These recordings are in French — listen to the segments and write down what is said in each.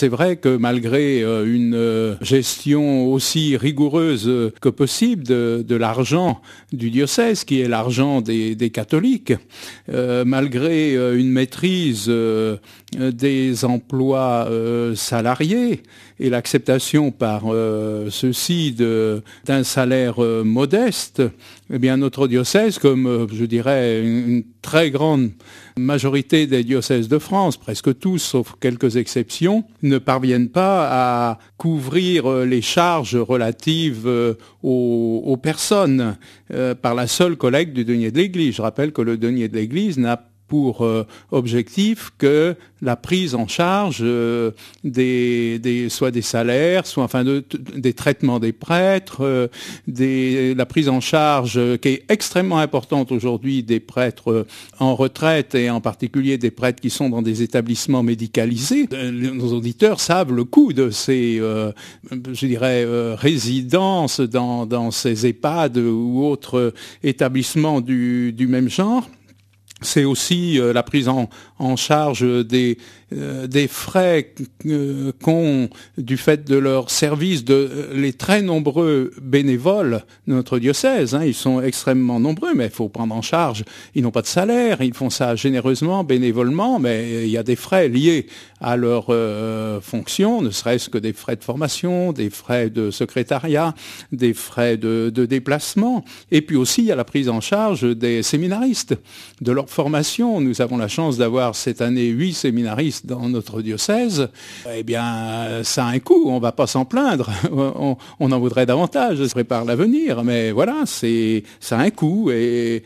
c'est vrai que malgré une gestion aussi rigoureuse que possible de l'argent du diocèse, qui est l'argent des catholiques, malgré une maîtrise des emplois salariés et l'acceptation par ceux-ci d'un salaire modeste, eh bien notre diocèse, comme je dirais une très grande majorité des diocèses de France, presque tous, sauf quelques exceptions, ne parviennent pas à couvrir les charges relatives aux personnes par la seule collecte du denier de l'Église. Je rappelle que le denier de l'Église n'a pour objectif que la prise en charge soit des salaires, soit des traitements des prêtres, la prise en charge qui est extrêmement importante aujourd'hui des prêtres en retraite et en particulier des prêtres qui sont dans des établissements médicalisés. Nos auditeurs savent le coût de ces, résidences dans ces EHPAD ou autres établissements du même genre. C'est aussi la prise en charge des frais qu'ont, du fait de leur service, les très nombreux bénévoles de notre diocèse. Ils sont extrêmement nombreux, mais il faut prendre en charge. Ils n'ont pas de salaire, ils font ça généreusement, bénévolement, mais il y a des frais liés à leur fonction, ne serait-ce que des frais de formation, des frais de secrétariat, des frais de déplacement. Et puis aussi, il y a la prise en charge des séminaristes, de leur formation. Nous avons la chance d'avoir cette année 8 séminaristes dans notre diocèse. Eh bien, ça a un coût, on ne va pas s'en plaindre. On en voudrait davantage, je prépare l'avenir, mais voilà, ça a un coût et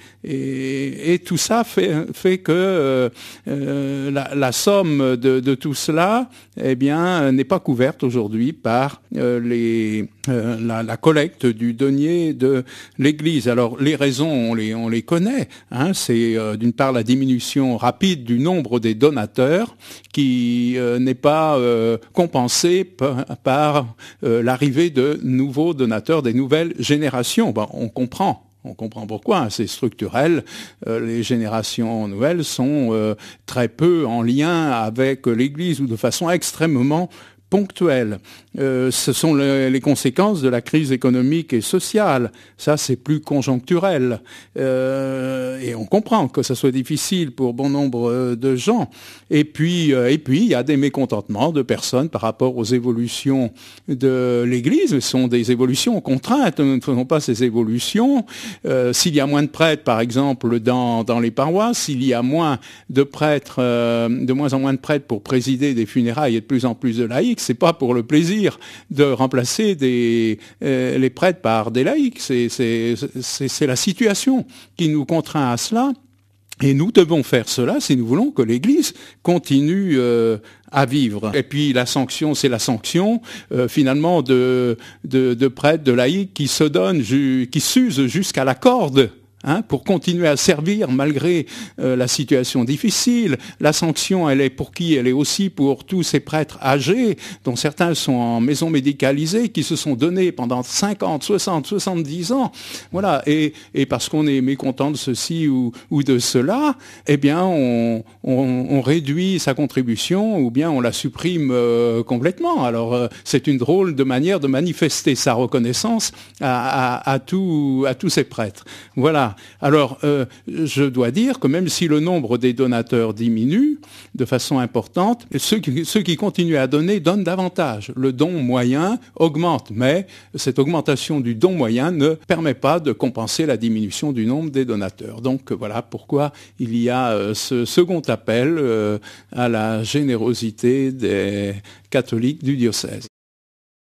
tout ça fait que la somme de tout cela, eh bien, n'est pas couverte aujourd'hui par la collecte du denier de l'Église. Alors, les raisons, on les connaît. C'est d'une part la diminution rapide du nombre des donateurs qui n'est pas compensée par l'arrivée de nouveaux donateurs, des nouvelles générations. On comprend pourquoi, c'est structurel. Les générations nouvelles sont très peu en lien avec l'Église ou de façon extrêmement ponctuelle. Ce sont les conséquences de la crise économique et sociale. Ça, c'est plus conjoncturel. Et on comprend que ça soit difficile pour bon nombre de gens. Et puis, il y a des mécontentements de personnes par rapport aux évolutions de l'Église. Ce sont des évolutions contraintes. Nous ne faisons pas ces évolutions. S'il y a moins de prêtres, par exemple, dans les paroisses, s'il y a moins de prêtres, de moins en moins de prêtres pour présider des funérailles et de plus en plus de laïcs, c'est pas pour le plaisir de remplacer les prêtres par des laïcs. C'est la situation qui nous contraint à cela. Et nous devons faire cela si nous voulons que l'Église continue à vivre. Et puis la sanction, c'est la sanction finalement de prêtres, de laïcs qui qui s'usent jusqu'à la corde. Pour continuer à servir malgré la situation difficile. La sanction, elle est pour qui? Elle est aussi pour tous ces prêtres âgés, dont certains sont en maison médicalisée, qui se sont donnés pendant 50, 60, 70 ans. Voilà. Et parce qu'on est mécontent de ceci ou de cela, eh bien, on réduit sa contribution ou bien on la supprime complètement. Alors, c'est une drôle de manière de manifester sa reconnaissance à tous ces prêtres. Voilà. Alors, je dois dire que même si le nombre des donateurs diminue de façon importante, ceux qui continuent à donner donnent davantage. Le don moyen augmente, mais cette augmentation du don moyen ne permet pas de compenser la diminution du nombre des donateurs. Donc voilà pourquoi il y a ce second appel à la générosité des catholiques du diocèse.